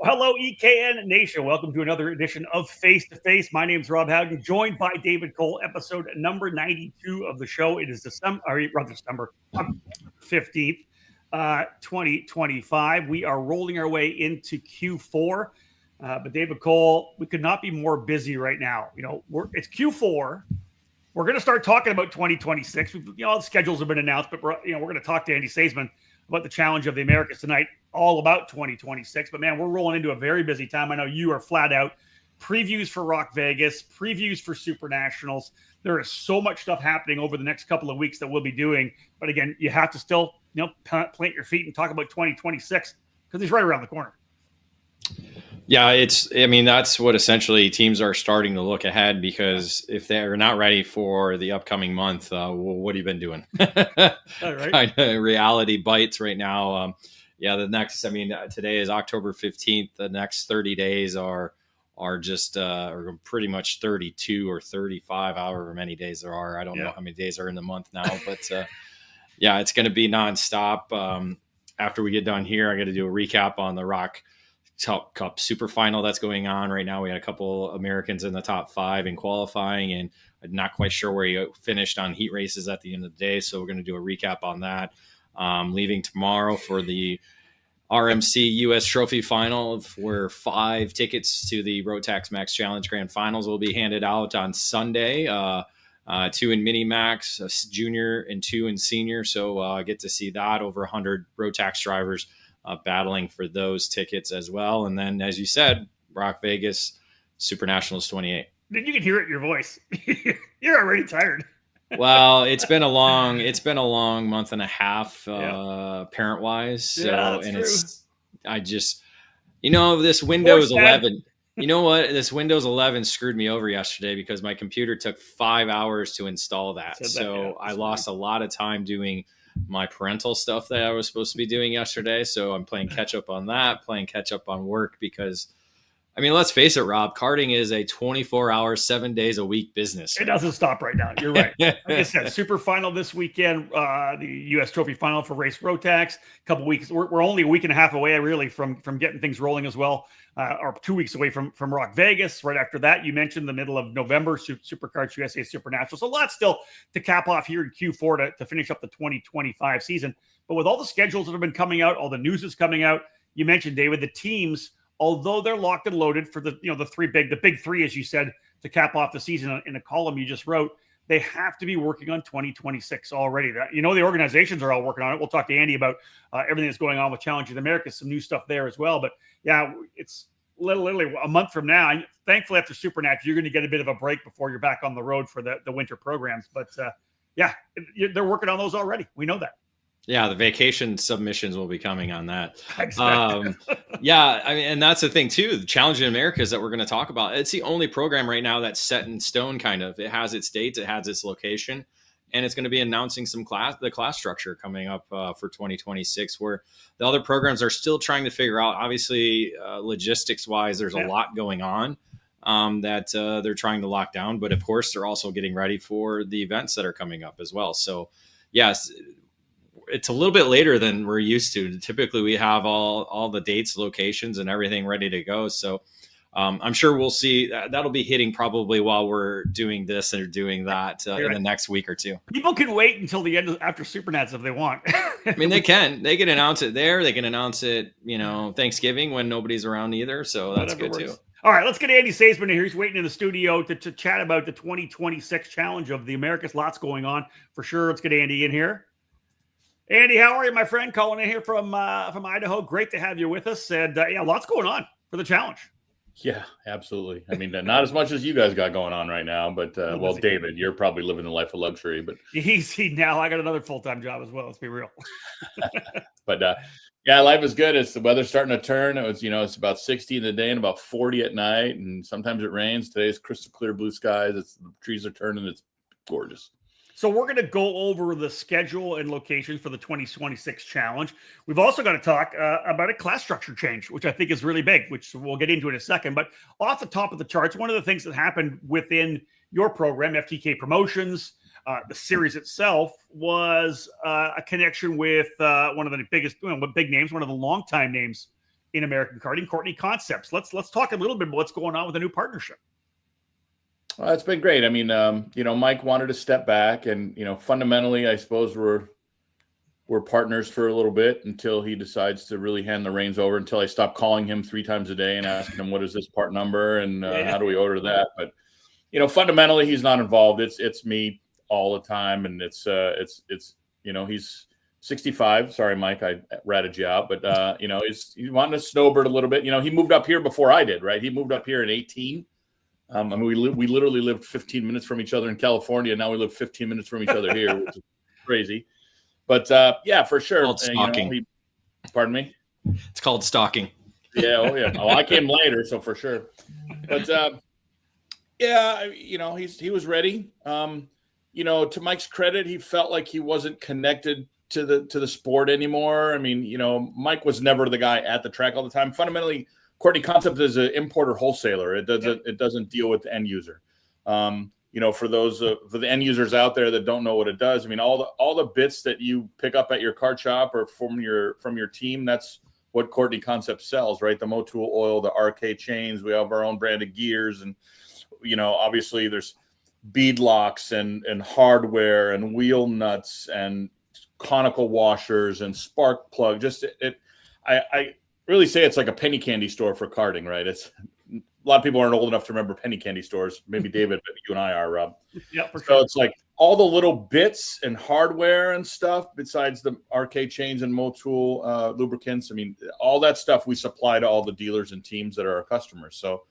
Hello, EKN Nation. Welcome to another edition of Face2Face. My name is Rob Howden, joined by David Cole, episode number 92 of the show. It is December 15th, 2025. We are rolling our way into Q4. But David Cole, we could not be more busy right now. It's Q4. We're going to start talking about 2026. The schedules have been announced, but we're going to talk to Andy Seesemann about the challenge of the Americas tonight, all about 2026. But man, we're rolling into a very busy time. I know you are flat out. Previews for Rock Vegas, previews for Super Nationals. There is so much stuff happening over the next couple of weeks that we'll be doing. But again, you have to still, plant your feet and talk about 2026 because it's right around the corner. Yeah, that's what essentially teams are starting to look ahead, because if they're not ready for the upcoming month, what have you been doing? All right. Kind of reality bites right now. Today is October 15th. The next 30 days are just pretty much 32 or 35, however many days there are. I don't know how many days are in the month now, but it's going to be nonstop. After we get done here, I got to do a recap on the Rock Cup Super Final that's going on right now. We had a couple Americans in the top 5 in qualifying, and I'm not quite sure where he finished on heat races at the end of the day. So we're going to do a recap on that. Leaving tomorrow for the RMC US Trophy Final, where 5 tickets to the Rotax Max Challenge Grand Finals will be handed out on Sunday. 2 in Mini Max, a junior, and 2 in senior. So I get to see that. Over 100 Rotax drivers battling for those tickets as well. And then, as you said, Rock Vegas Super Nationals 28. You can hear it in your voice. You're already tired. Well, it's been a long month and a half, parent wise. So, and this Windows 11. You know what? This Windows 11 screwed me over yesterday because my computer took 5 hours to install that. I lost a lot of time doing my parental stuff that I was supposed to be doing yesterday. So I'm playing catch up on that, playing catch up on work, because let's face it, Rob, karting is a 24-hour, 7 days a week business. It doesn't stop right now. You're right. Like I said, Super Final this weekend, the U.S. Trophy Final for Race Rotax. A couple weeks. We're only a week and a half away, really, from getting things rolling as well. Or 2 weeks away from Rock Vegas. Right after that, you mentioned the middle of November, Supercards USA Super National. So a lot still to cap off here in Q4 to finish up the 2025 season. But with all the schedules that have been coming out, all the news is coming out. You mentioned, David, the teams, although they're locked and loaded for the big three, as you said, to cap off the season in a column you just wrote, they have to be working on 2026 already. The organizations are all working on it. We'll talk to Andy about everything that's going on with Challenge of the Americas, some new stuff there as well. But yeah, it's literally a month from now. And thankfully, after Supernatural, you're going to get a bit of a break before you're back on the road for the winter programs. But they're working on those already. We know that. Yeah, the vacation submissions will be coming on that. Exactly. And that's the thing too. The Challenge in Americas that we're going to talk about. It's the only program right now that's set in stone. Kind of, it has its dates, it has its location, and it's going to be announcing the class structure coming up for 2026. Where the other programs are still trying to figure out. Obviously, logistics wise, there's a lot going on that they're trying to lock down. But of course, they're also getting ready for the events that are coming up as well. So, yes. It's a little bit later than we're used to. Typically, we have all the dates, locations, and everything ready to go. So I'm sure we'll see that'll be hitting probably while we're doing this or doing that in the next week or two. People can wait until the end after Supernats if they want. They can announce it there. They can announce it, Thanksgiving when nobody's around either. So that's good too. All right, let's get Andy Seesemann here. He's waiting in the studio to chat about the 2026 Challenge of the Americas. Lots going on for sure. Let's get Andy in here. Andy, how are you, my friend? Calling in here from Idaho. Great to have you with us. And lots going on for the challenge. Yeah, absolutely. Not as much as you guys got going on right now, but David, you're probably living the life of luxury. But easy now. I got another full-time job as well. Let's be real. But life is good. It's the weather's starting to turn. It's about 60 in the day and about 40 at night, and sometimes it rains. Today's crystal clear blue skies. The trees are turning. It's gorgeous. So we're going to go over the schedule and locations for the 2026 challenge. We've also got to talk about a class structure change, which I think is really big, which we'll get into in a second. But off the top of the charts, one of the things that happened within your program, FTK Promotions, the series itself, was a connection with one of the biggest, big names, one of the longtime names in American karting, Courtney Concepts. Let's talk a little bit about what's going on with the new partnership. Well, it's been great. I mean, Mike wanted to step back, and fundamentally, I suppose we're partners for a little bit until he decides to really hand the reins over. Until I stop calling him 3 times a day and asking him what is this part number and how do we order that. But fundamentally, he's not involved. It's me all the time, and it's he's 65. Sorry, Mike, I ratted you out, but he's wanting to snowbird a little bit. He moved up here before I did, right? He moved up here in 18. I mean, we literally lived 15 minutes from each other in California. Now we live 15 minutes from each other here, which is crazy. But for sure. It's called stalking. Pardon me? It's called stalking. Yeah. Oh, yeah. Oh, I came later, so for sure. But he was ready. To Mike's credit, he felt like he wasn't connected to the sport anymore. I mean, Mike was never the guy at the track all the time. Fundamentally, Courtney Concepts is an importer wholesaler. It doesn't deal with the end user. For the end users out there that don't know what it does, I mean, all the bits that you pick up at your kart shop or from your team, that's what Courtney Concepts sells, right? The Motul oil, the RK chains. We have our own brand of gears, and obviously there's bead locks and hardware and wheel nuts and conical washers and spark plug. I really say it's like a penny candy store for karting, right? It's a lot of people aren't old enough to remember penny candy stores. Maybe David, but you and I are, Rob. Yeah, for so sure. It's like all the little bits and hardware and stuff besides the RK chains and Motul lubricants. I mean, all that stuff we supply to all the dealers and teams that are our customers. So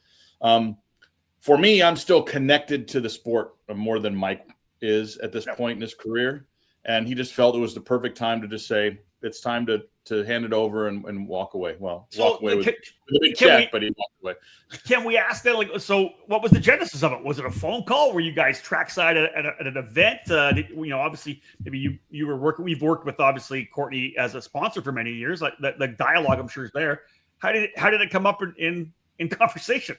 for me, I'm still connected to the sport more than Mike is at this point in his career. And he just felt it was the perfect time to just say, it's time to hand it over and walk away. Well, walk away with a big check, but he walked away. Can we ask that? So what was the genesis of it? Was it a phone call? Were you guys trackside at an event? Obviously, maybe you were working. We've worked with obviously Courtney as a sponsor for many years. Like the dialogue, I'm sure is there. How did it come up in conversation?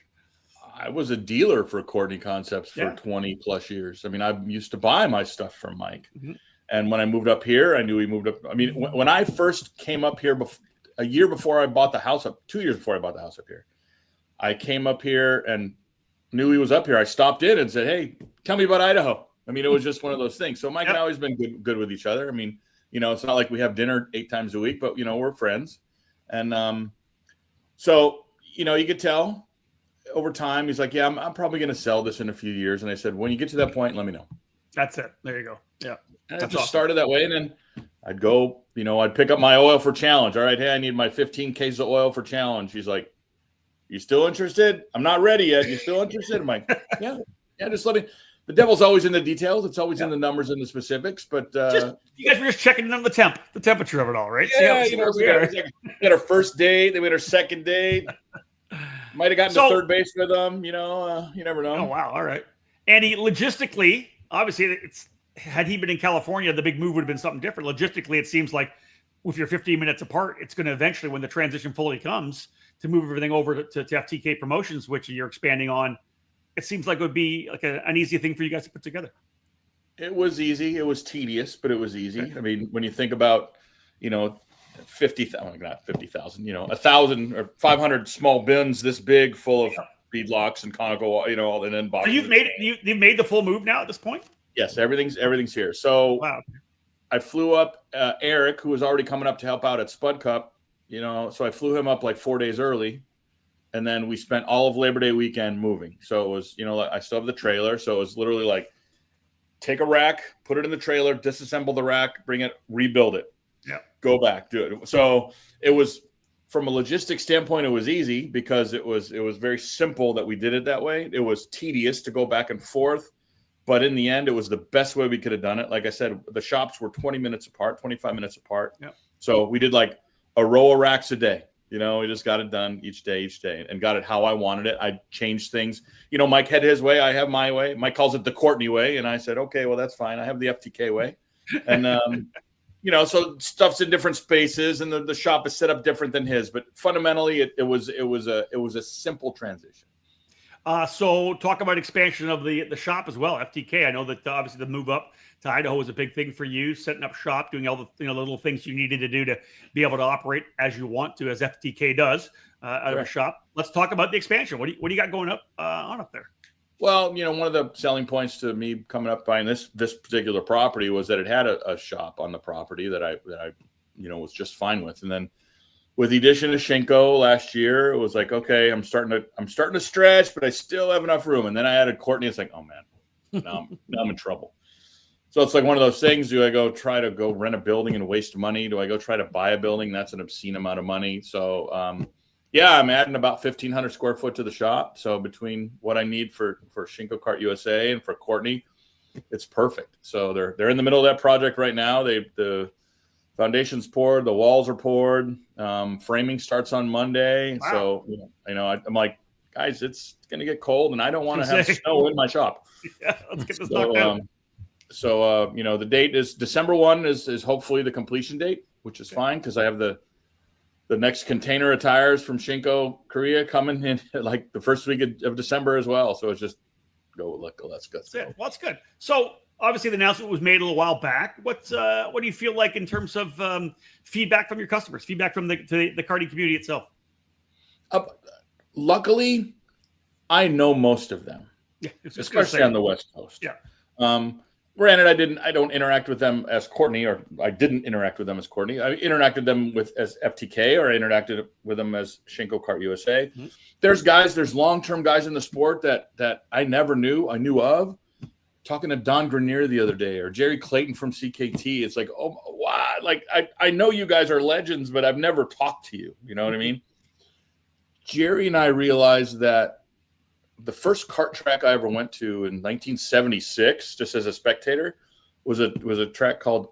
I was a dealer for Courtney Concepts for 20 plus years. I mean, I used to buy my stuff from Mike. Mm-hmm. And when I moved up here, I knew he moved up. I mean, when I first came up here, a year before I bought the house up, 2 years before I bought the house up here, I came up here and knew he was up here. I stopped in and said, "Hey, tell me about Idaho." I mean, it was just one of those things. So Mike and I always been good with each other. I mean, it's not like we have dinner 8 times a week, but we're friends. And so you could tell over time. He's like, "Yeah, I'm probably going to sell this in a few years." And I said, "When you get to that point, let me know." That's it. There you go. Yeah. And it just started that way. And then I'd go, I'd pick up my oil for challenge. All right. Hey, I need my 15 cases of oil for challenge. He's like, "You still interested?" "I'm not ready yet. You still interested?" I'm like, yeah, just let me. The devil's always in the details. It's always in the numbers and the specifics. But you guys were just checking in on the temperature of it all, right? Yeah. We had our first date. Then we had our second date. Might have gotten to third base with them. You never know. Oh, wow. All right. Andy, logistically, obviously, had he been in California, the big move would have been something different. Logistically, it seems like if you're 15 minutes apart, it's going to eventually, when the transition fully comes, to move everything over to FTK Promotions, which you're expanding on. It seems like it would be like an easy thing for you guys to put together. It was easy. It was tedious, but it was easy. I mean, when you think about, 50,000, not 50,000, 1,000 or 500 small bins this big full of beadlocks and conical, and then boxes. So you've made the full move now at this point? Yes, everything's here. So I flew up Eric, who was already coming up to help out at Spud Cup, so I flew him up like 4 days early, and then we spent all of Labor Day weekend moving. So it was, I still have the trailer. So it was literally like, take a rack, put it in the trailer, disassemble the rack, bring it, rebuild it. Yeah. Go back, do it. So it was, from a logistics standpoint, it was easy because it was very simple that we did it that way. It was tedious to go back and forth, but in the end, it was the best way we could have done it. Like I said, the shops were 20 minutes apart, 25 minutes apart. Yep. So we did like a row of racks a day. We just got it done each day, and got it how I wanted it. I changed things. Mike had his way. I have my way. Mike calls it the Courtney way. And I said, okay, well, that's fine. I have the FTK way. And, so stuff's in different spaces, and the shop is set up different than his. But fundamentally, it was a simple transition. So talk about expansion of the shop as well. FTK. I know that obviously the move up to Idaho was a big thing for you, setting up shop, doing all the the little things you needed to do to be able to operate as you want to, as FTK does out of a shop. Let's talk about the expansion. What do you got going on up there? Well, one of the selling points to me coming up buying this particular property was that it had a shop on the property that I was just fine with. And then with the addition of Shinko last year, it was like, okay, I'm starting to stretch, but I still have enough room. And then I added Courtney. It's like, oh man, now I'm in trouble. So it's like one of those things. Do I try to go rent a building and waste money? Do I go try to buy a building? That's an obscene amount of money. So yeah, I'm adding about 1,500 square foot to the shop. So between what I need for Shinko Kart USA and for Courtney, it's perfect. So they're in the middle of that project right now. The foundation's poured, the walls are poured. Framing starts on Monday. Wow. So I'm like, guys, it's gonna get cold, and I don't want to have snow in my shop. Yeah, let's get this knocked out. So the date is December 1 is hopefully the completion date, which is fine because I have the next container of tires from Shinko Korea coming in like the first week of December as well. So it's just let's go. Well, that's good. So obviously the announcement was made a little while back. What do you feel like in terms of feedback from your customers, feedback from the karting community itself? Luckily, I know most of them, especially on the West Coast. Yeah. Granted, I don't interact with them as Courtney, or I didn't interact with them as Courtney. I interacted them as FTK, or I interacted with them as Shinko Kart USA. Mm-hmm. There's long-term guys in the sport that I never knew. I knew of. Talking to Don Grenier the other day, or Jerry Clayton from CKT. It's like, oh, wow. Like, I know you guys are legends, but I've never talked to you. You know what I mean? Jerry and I realized that the first kart track I ever went to in 1976, just as a spectator, was a track called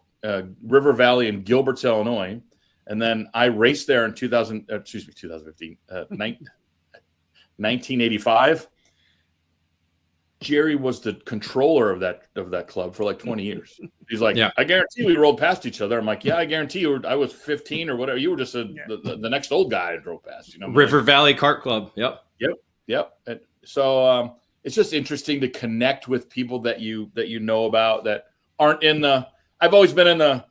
River Valley in Gilberts, Illinois. And then I raced there in 1985. Jerry was the controller of that club for like 20 years. He's like, yeah. I guarantee we rolled past each other. I'm like, yeah, I guarantee you. I was 15 or whatever. You were just the next old guy I drove past. River Valley Kart Club. Yep. And so it's just interesting to connect with people that you know about that aren't in the. I've always been in the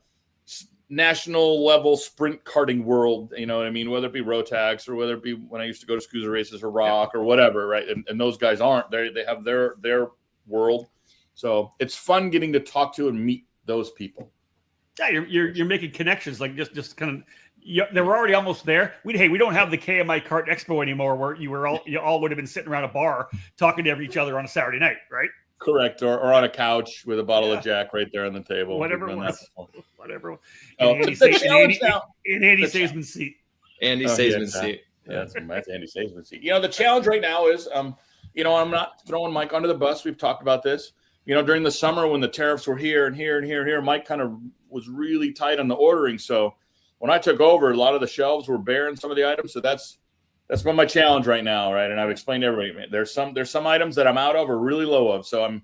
national level sprint karting world. You know what I mean? Whether it be Rotax or whether it be when I used to go to Scusa races or Rock or whatever, right? And those guys aren't. They have their world. So it's fun getting to talk to and meet those people. Yeah, you're making connections, like just kind of. They were already almost there. We don't have the KMI Kart Expo anymore, where you all would have been sitting around a bar talking to each other on a Saturday night, right? Correct, or on a couch with a bottle of Jack right there on the table. Whatever it was. Whatever. Andy Seesemann's seat. Andy Seesemann's seat. Yeah, that's Andy Seesemann's seat. The challenge right now is, I'm not throwing Mike under the bus. We've talked about this. During the summer when the tariffs were here and here and here and here, Mike kind of was really tight on the ordering. So when I took over, a lot of the shelves were bare in some of the items. So that's been my challenge right now, right? And I've explained to everybody, there's some items that I'm out of or really low of. So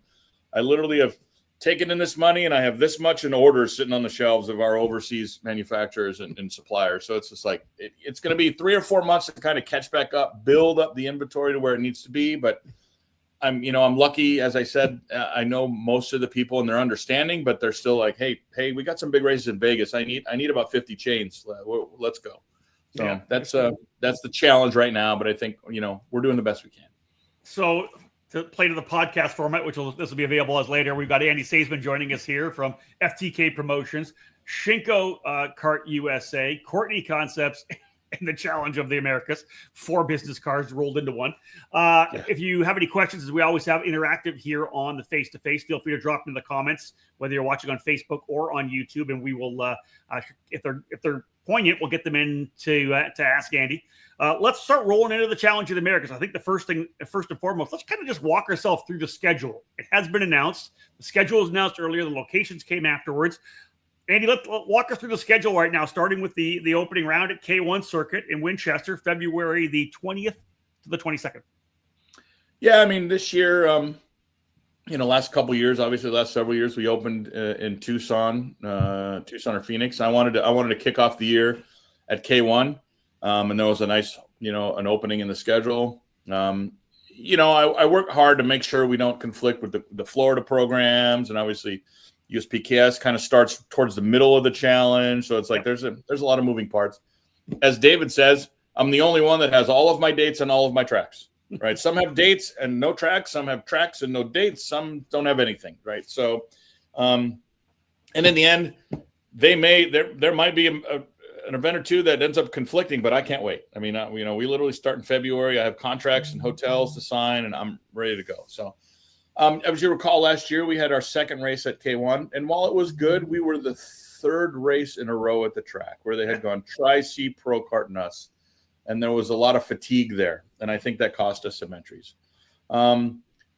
I literally have taken in this money, and I have this much in orders sitting on the shelves of our overseas manufacturers and suppliers. So it's just like it's going to be 3 or 4 months to kind of catch back up, build up the inventory to where it needs to be. But I'm lucky, as I said. I know most of the people and they're understanding, but they're still like, hey, we got some big races in Vegas. I need about 50 chains. Let's go. So yeah, that's the challenge right now. But I think we're doing the best we can. So to play to the podcast format, this will be available as later. We've got Andy Seesemann joining us here from FTK Promotions, Shinko Kart USA, Courtney Concepts, and the Challenge of the Americas. 4 business cards rolled into one. If you have any questions, as we always have interactive here on the Face2Face, feel free to drop them in the comments, whether you're watching on Facebook or on YouTube, and we will, if they're poignant, we'll get them in to ask Andy. Let's start rolling into the Challenge of the Americas. I think first and foremost, let's kind of just walk ourselves through the schedule. It has been announced. The schedule was announced earlier. The locations came afterwards. Andy, let's walk us through the schedule right now, starting with the opening round at K1 Circuit in Winchester, February the 20th to the 22nd. Yeah, I mean, this year, last couple of years, obviously the last several years, we opened in Tucson or Phoenix. I wanted to kick off the year at K1, and there was a nice, an opening in the schedule. I work hard to make sure we don't conflict with the Florida programs, and obviously USPKS kind of starts towards the middle of the challenge. So it's like there's a lot of moving parts. As David says, I'm the only one that has all of my dates and all of my tracks, right? Some have dates and no tracks. Some have tracks and no dates. Some don't have anything, right? So, and in the end, there might be an event or two that ends up conflicting, but I can't wait. I mean, we literally start in February. I have contracts and hotels to sign, and I'm ready to go. So, as you recall, last year we had our second race at K1, and while it was good, we were the third race in a row at the track where they had gone Tri-C, Pro Kart, and us, and there was a lot of fatigue there, and I think that cost us some entries.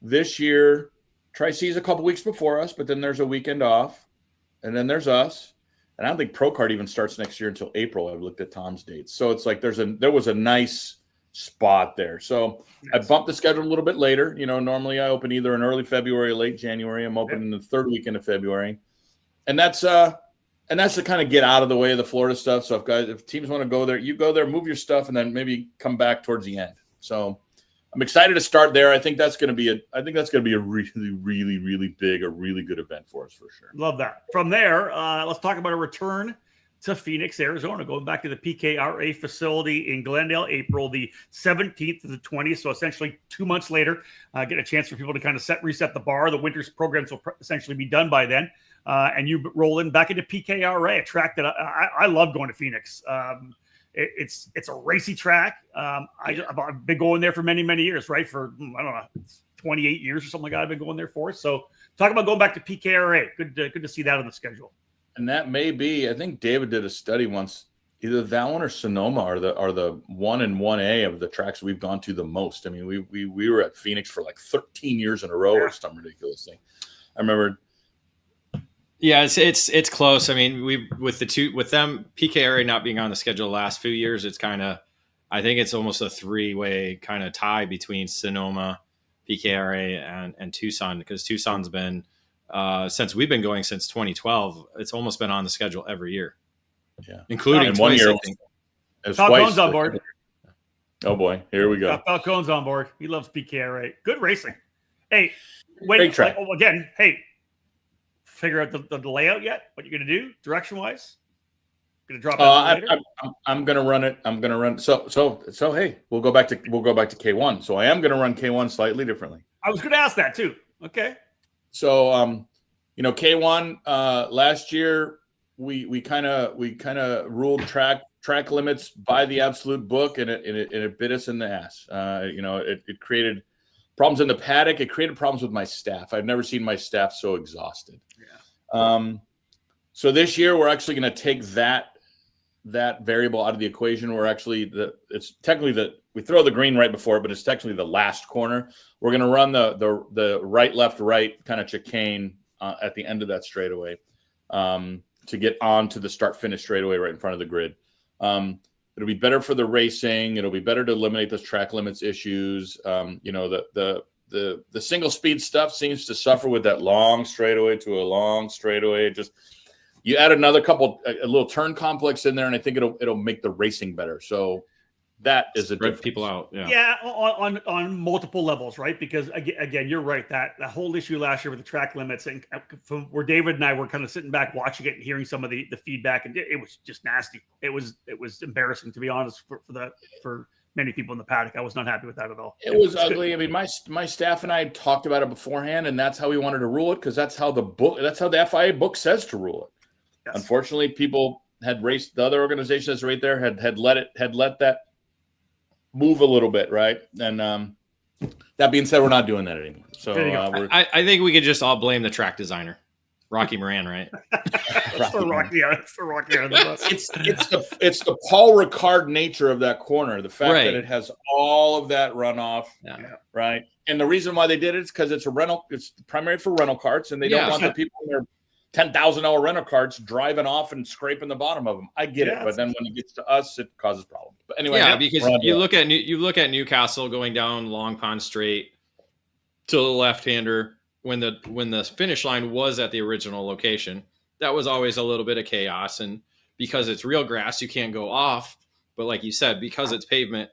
This year, Tri-C is a couple weeks before us, but then there's a weekend off, and then there's us, and I don't think Pro Kart even starts next year until April. I've looked at Tom's dates, so it's like there was a nice spot there. So I bumped the schedule a little bit later. Normally I open either in early February or late January. I'm opening the third weekend of February, and that's to kind of get out of the way of the Florida stuff. So if teams want to go there, you go there, move your stuff, and then maybe come back towards the end. So I'm excited to start there. I think that's going to be a really, really, really big, a really good event for us for sure. Love that. From there, let's talk about a return to Phoenix, Arizona, going back to the PKRA facility in Glendale, April the 17th to the 20th. So essentially 2 months later, get a chance for people to kind of reset the bar. The winter's programs will essentially be done by then. And you roll in back into PKRA, a track that I love going to Phoenix. It's a racy track. I've been going there for many, many years, right? For, I don't know, 28 years or something like that I've been going there for. So talk about going back to PKRA. Good to see that on the schedule. And that may be, I think David did a study once, either that one or Sonoma are the 1 and 1A of the tracks we've gone to the most. I mean, we were at Phoenix for like 13 years in a row or some ridiculous thing. I remember. Yeah, it's close. I mean, with them PKRA not being on the schedule the last few years, it's kind of, I think it's almost a three-way kind of tie between Sonoma, PKRA, and Tucson, because Tucson's been since we've been going since 2012, it's almost been on the schedule every year. Yeah, including one year. Falcone's on board. Oh boy, here we go. Falcone's on board. He loves PKRA. Good racing. Hey, great track. Again, hey, figure out the layout yet? What you're going to do direction wise? Going to drop out later? I'm going to run it. I'm going to run. So hey, we'll go back to K1. So I am going to run K1 slightly differently. I was going to ask that too. Okay. So K1 last year we kind of ruled track limits by the absolute book, and it bit us in the ass. It created problems in the paddock. It created problems with my staff. I've never seen my staff so exhausted. Yeah. So this year we're actually going to take that variable out of the equation. We're actually it's technically we throw the green right before it, but it's technically the last corner. We're going to run the right, left, right kind of chicane at the end of that straightaway to get on to the start finish straightaway right in front of the grid. It'll be better for the racing. It'll be better to eliminate those track limits issues. The single speed stuff seems to suffer with that long straightaway to a long straightaway. Just you add a little turn complex in there, and I think it'll make the racing better. So that is a difference. People out. Yeah, on multiple levels, right? Because again, you're right. That whole issue last year with the track limits, and from where David and I were kind of sitting back watching it and hearing some of the feedback, and it was just nasty. It was embarrassing, to be honest, for many people in the paddock. I was not happy with that at all. It was ugly. Good. I mean, my staff and I talked about it beforehand, and that's how we wanted to rule it, because that's how the FIA book says to rule it. Yes. Unfortunately, people had raced, the other organization that's right there had let that move a little bit, right? And that being said, we're not doing that anymore. So I think we could just all blame the track designer, Rocky Moran, right? It's the Rocky on the bus. It's the Paul Ricard nature of that corner. The fact that it has all of that runoff, right? And the reason why they did it is because it's primarily for rental carts, and they don't want the people in their $10,000 rental carts driving off and scraping the bottom of them. I get it, but then when it gets to us, it causes problems. But anyway, because you look at Newcastle going down Long Pond Straight to the left-hander when the finish line was at the original location. That was always a little bit of chaos, and because it's real grass, you can't go off. But like you said, because it's pavement,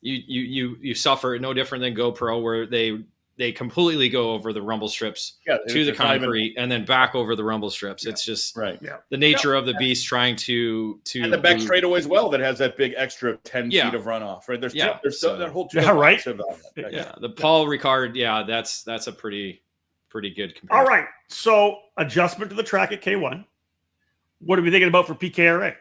you suffer no different than GoPro, where they they completely go over the rumble strips to the concrete and then back over the rumble strips. It's just the nature of the beast trying to and the back straightaway as well that has that big extra 10 feet of runoff, right? There's that whole right. The Paul Ricard, that's a pretty good comparison. All right, so adjustment to the track at K1. What are we thinking about for PKRA?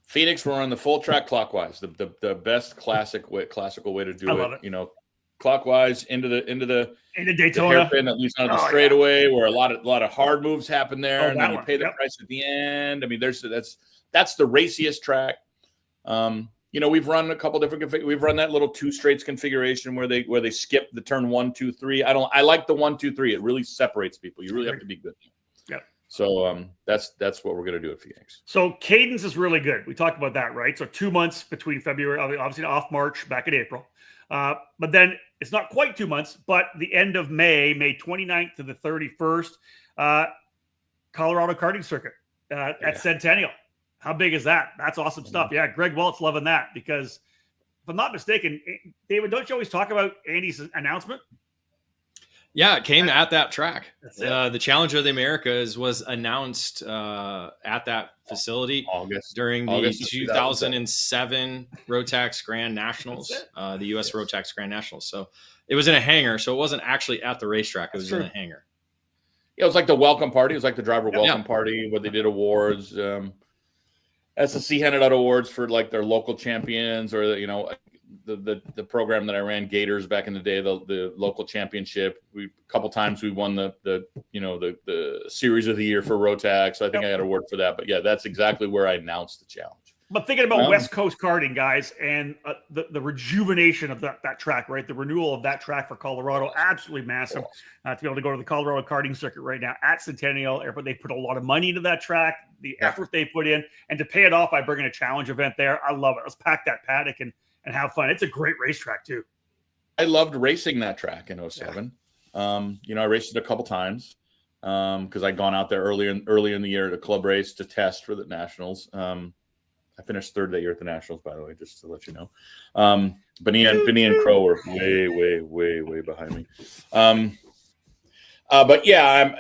Phoenix, we're on the full track clockwise. The best classical way to do it. It. You know, clockwise into Daytona, hairpin that leads on the straightaway, where a lot of hard moves happen there, and then you pay the price at the end. I mean, that's the raciest track. You know, we've run a couple different we've run that little 2 straights configuration where they skip the turn 1, 2, 3. I like the 1, 2, 3. It really separates people. You really have to be good. Yeah. So that's what we're gonna do at Phoenix. So cadence is really good. We talked about that, right? So 2 months between February, obviously off March, back in April. But then it's not quite 2 months, but the end of May 29th to the 31st, Colorado karting circuit at Centennial. How big is that? That's awesome stuff. Yeah, Greg Welch loving that because if I'm not mistaken, David, don't you always talk about Andy's announcement? Yeah, it came at that track. The Challenger of the Americas was announced at that facility during the 2007 Rotax Grand Nationals, the U.S. Rotax Grand Nationals. So it was in a hangar, so it wasn't actually at the racetrack. It was in a hangar. Yeah, it was like the welcome party. It was like the driver welcome party where they did awards. SSC handed out awards for like their local champions or, you know, the program that I ran, Gators, back in the day, the local championship. A couple times we won the series of the year for Rotax. I think I got an award for that. But yeah, that's exactly where I announced the challenge. But thinking about West Coast karting, guys, and the rejuvenation of that track, right? The renewal of that track for Colorado, absolutely massive. To be able to go to the Colorado karting circuit right now at Centennial Airport, they put a lot of money into that track, the effort they put in, and to pay it off by bringing a challenge event there, I love it. Let's pack that paddock and have fun. It's a great racetrack too. I loved racing that track in 07. You know, I raced it a couple times because I'd gone out there early in the year at a club race to test for the Nationals. I finished third that year at the Nationals, by the way, just to let you know. Benny and Crow were way behind me. But yeah,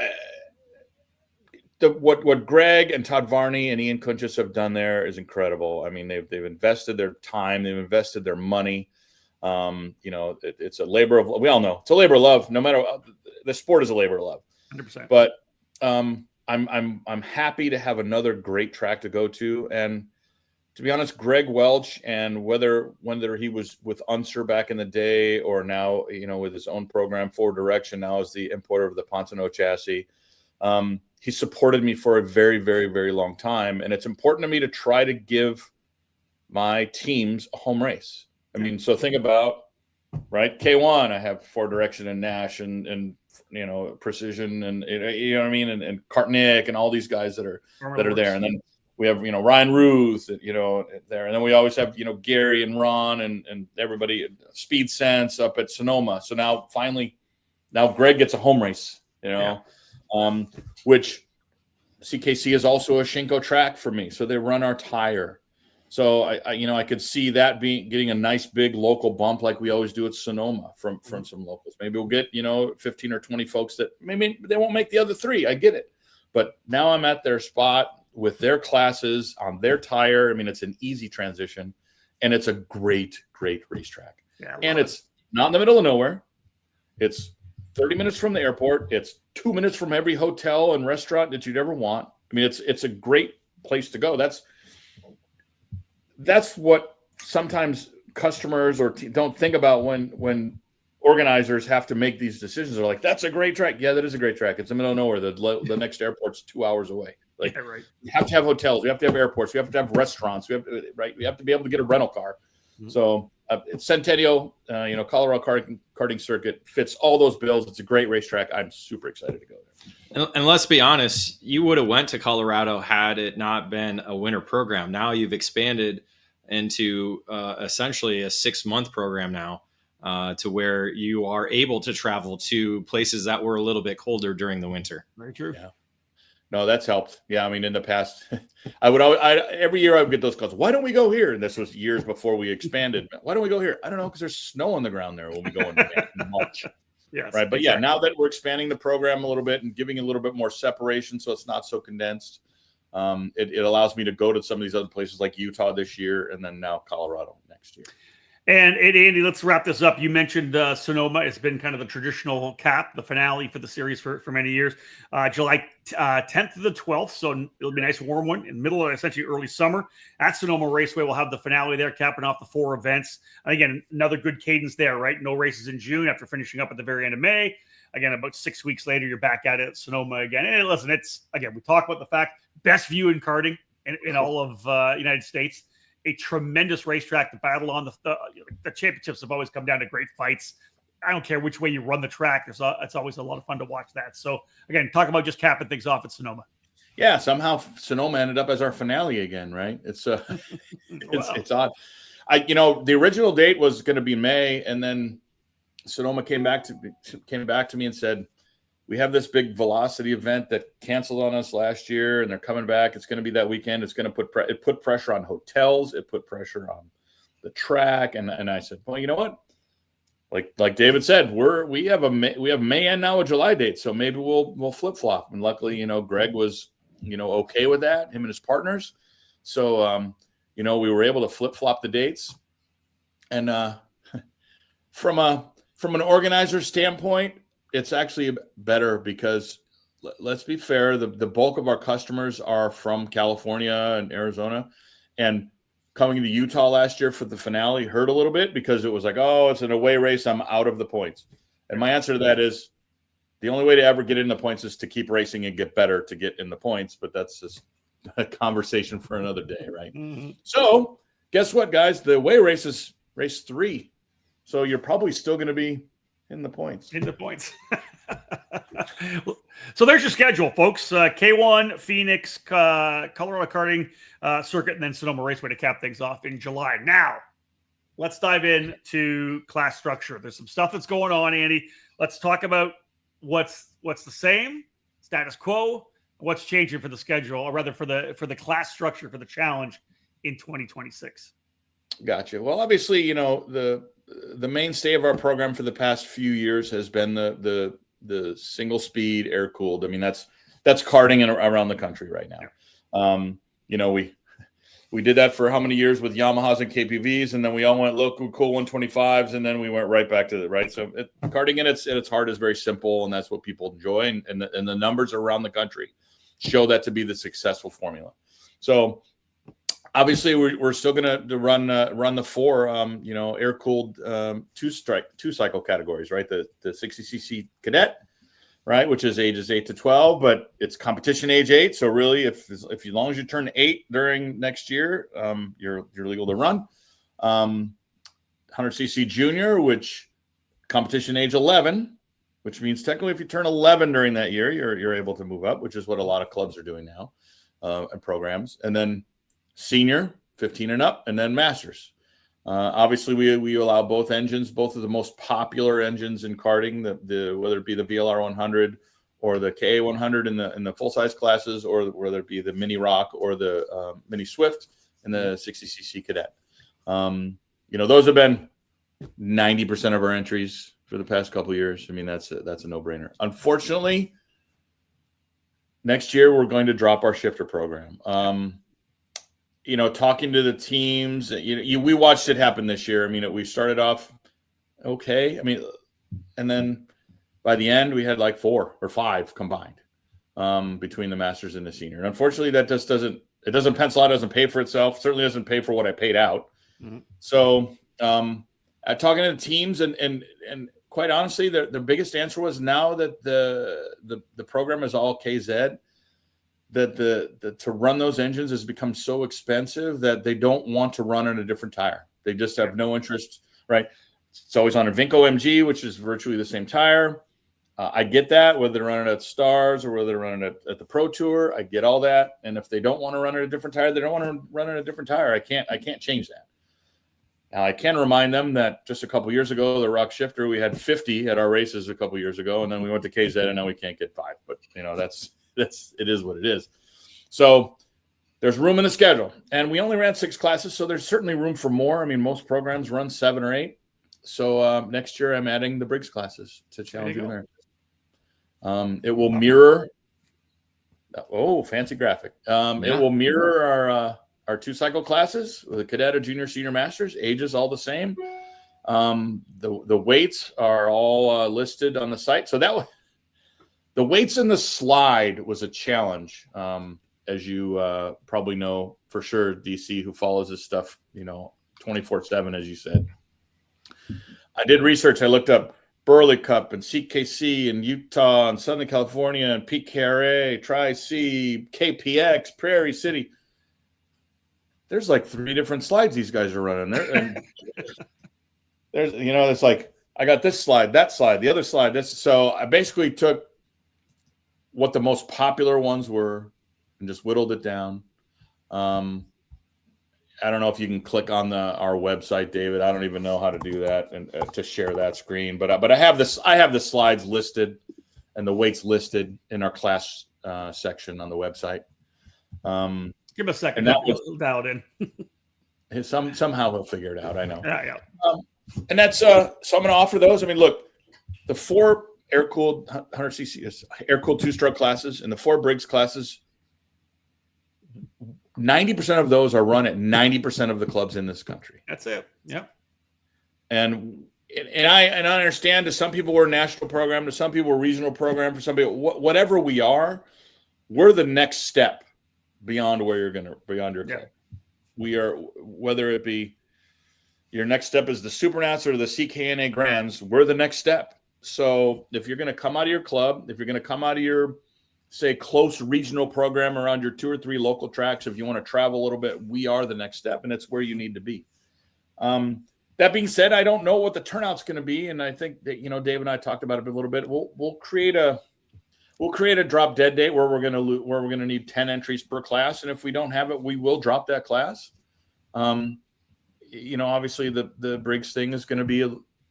what Greg and Todd Varney and Ian Kunchis have done there is incredible. I mean, they've invested their time, they've invested their money. You know, it's a labor of, we all know it's a labor of love. No matter the sport is a labor of love, 100%. But I'm happy to have another great track to go to. And to be honest, Greg Welch, and whether he was with Unser back in the day or now, you know, with his own program, Forward Direction, now as the importer of the Pontono chassis, he supported me for a very, very, very long time. And it's important to me to try to give my teams a home race. I mean, so think about, right, K1, I have Forward Direction and Nash and you know, Precision and, you know what I mean, and Kartnick and all these guys that are there. And then we have, you know, Ryan Ruth, you know, there. And then we always have, you know, Gary and Ron and everybody, Speed Sense up at Sonoma. So now Greg gets a home race, you know, which CKC is also a Shinko track for me. So they run our tire. So I could see that getting a nice big local bump like we always do at Sonoma from some locals. Maybe we'll get, you know, 15 or 20 folks that maybe they won't make the other 3. I get it. But now I'm at their spot with their classes on their tire. I mean, it's an easy transition, and it's a great racetrack. Yeah, and it's not in the middle of nowhere. It's 30 minutes from the airport. It's 2 minutes from every hotel and restaurant that you'd ever want. I mean, it's a great place to go. That's what sometimes customers don't think about when organizers have to make these decisions. They're like, that's a great track. Yeah, that is a great track. It's in the middle of nowhere. The next airport's 2 hours away. Like, we have to have hotels. We have to have airports. We have to have restaurants. We have to be able to get a rental car. Mm-hmm. So it's Centennial, you know, Colorado karting circuit fits all those bills. It's a great racetrack. I'm super excited to go there. And let's be honest, you would have went to Colorado had it not been a winter program. Now you've expanded into essentially a 6-month program now to where you are able to travel to places that were a little bit colder during the winter. Very true. Yeah. No, that's helped. Yeah, I mean, in the past, every year I would get those calls. Why don't we go here? And this was years before we expanded. Why don't we go here? I don't know, because there's snow on the ground there when we go in March. Yes, right. But yeah, now that we're expanding the program a little bit and giving a little bit more separation, so it's not so condensed, it allows me to go to some of these other places like Utah this year, and then now Colorado next year. And Andy, let's wrap this up. You mentioned Sonoma. It's been kind of the traditional cap, the finale for the series for many years. July 10th to the 12th, so it'll be a nice warm one in the middle of essentially early summer. At Sonoma Raceway, we'll have the finale there, capping off the 4 events. And again, another good cadence there, right? No races in June after finishing up at the very end of May. Again, about 6 weeks later, you're back at it at Sonoma again. And listen, we talk about the fact, best view in karting in all of United States. A tremendous racetrack to battle on. The championships have always come down to great fights. I don't care which way you run the track. It's always a lot of fun to watch that. So again, talk about just capping things off at Sonoma. Yeah, somehow Sonoma ended up as our finale again, right? It's it's odd. The original date was going to be May, and then Sonoma came back to me and said, we have this big velocity event that canceled on us last year, and they're coming back. It's going to be that weekend. It's going to put pressure on hotels. It put pressure on the track. And I said, well, you know what? Like David said, we have May and now a July date, so maybe we'll flip flop. And luckily, Greg was okay with that, him and his partners. So we were able to flip flop the dates. And from an organizer standpoint, it's actually better because, let's be fair, the bulk of our customers are from California and Arizona, and coming to Utah last year for the finale hurt a little bit because it was like, oh, it's an away race, I'm out of the points. And my answer to that is the only way to ever get in the points is to keep racing and get better to get in the points, but that's just a conversation for another day, right? Mm-hmm. So guess what, guys? The away race is race 3, so you're probably still going to be in the points. So there's your schedule, folks. K1, Phoenix, Colorado Karting Circuit, and then Sonoma Raceway to cap things off in July. Now, let's dive into class structure. There's some stuff that's going on, Andy. Let's talk about what's the same, status quo, what's changing for the schedule, or rather for the class structure for the challenge in 2026. Gotcha. Well, obviously, the mainstay of our program for the past few years has been the single speed air cooled. I mean, that's karting around the country right now. Yeah. We did that for how many years with Yamahas and KPVs, and then we all went local cool 125s, and then we went right back to right. So karting at its heart is very simple, and that's what people enjoy, and the numbers around the country show that to be the successful formula. So obviously, we're still going to run the 4, air-cooled two-cycle categories, right? The 60cc cadet, right, which is ages 8 to 12, but it's competition age 8. So really, if as long as you turn 8 during next year, you're legal to run. 100cc junior, which competition age 11, which means technically if you turn 11 during that year, you're able to move up, which is what a lot of clubs are doing now and programs, and then senior 15 and up, and then masters. Obviously we allow both engines, both of the most popular engines in karting, the whether it be the VLR 100 or the KA 100 in the full size classes, or whether it be the Mini Rock or the Mini Swift and the 60cc cadet. Those have been 90% of our entries for the past couple of years. I mean, that's a no-brainer. Unfortunately, next year we're going to drop our shifter program. Talking to the teams, we watched it happen this year. I mean, we started off okay. I mean, and then by the end, we had like 4 or 5 combined between the masters and the senior. And unfortunately, that just doesn't pencil out, doesn't pay for itself. Certainly doesn't pay for what I paid out. Mm-hmm. So talking to the teams and quite honestly, the biggest answer was now that the program is all KZ, that to run those engines has become so expensive that they don't want to run on a different tire. They just have no interest, right? It's always on a Vinco MG, which is virtually the same tire. I get that, whether they're running at Stars or whether they're running at the Pro Tour. I get all that. And if they don't want to run at a different tire, they don't want to run at a different tire. I can't change that. Now, I can remind them that just a couple years ago, the Rock Shifter, we had 50 at our races a couple years ago, and then we went to KZ, and now we can't get 5. But, it is what it is. So there's room in the schedule, and we only ran 6 classes, so there's certainly room for more. I mean, most programs run 7 or 8. So next year I'm adding the Briggs classes to challenge America. It will mirror. Oh, fancy graphic. It will mirror our 2-cycle classes with the cadet, junior, senior, masters. Ages all the same. The weights are all listed on the site. So that was the weights in the slide was a challenge, as you probably know for sure, DC, who follows this stuff, 24/7, as you said. I did research. I looked up Burley Cup and CKC and Utah and Southern California and PKRA, Tri-C, KPX, Prairie City. There's like 3 different slides these guys are running there. And there's, it's like, I got this slide, that slide, the other slide, this. So I basically took what the most popular ones were and just whittled it down. I don't know if you can click on our website, David. I don't even know how to do that and to share that screen. But I have this. I have the slides listed and the weights listed in our class section on the website. Give us a second. We'll dial it in. Somehow we'll figure it out. I know. Yeah. And that's so I'm going to offer those. I mean, look, the 4 air-cooled 100cc air-cooled 2-stroke classes and the 4 Briggs classes. 90% of those are run at 90% of the clubs in this country. That's it. Yeah. And I understand, to some people we're a national program, to some people we're a regional program, for some people, whatever we are, we're the next step beyond your club. We are, whether it be your next step is the Supernats or the CKNA Grands, we're the next step. So if you're going to come out of your club, if you're going to come out of your, say, close regional program around your 2 or 3 local tracks, if you want to travel a little bit, we are the next step, and it's where you need to be. That being said, I don't know what the turnout's going to be, and I think that Dave and I talked about it a little bit. We'll create a drop dead date where we're going to need 10 entries per class, and if we don't have it, we will drop that class. Obviously the Briggs thing is going to be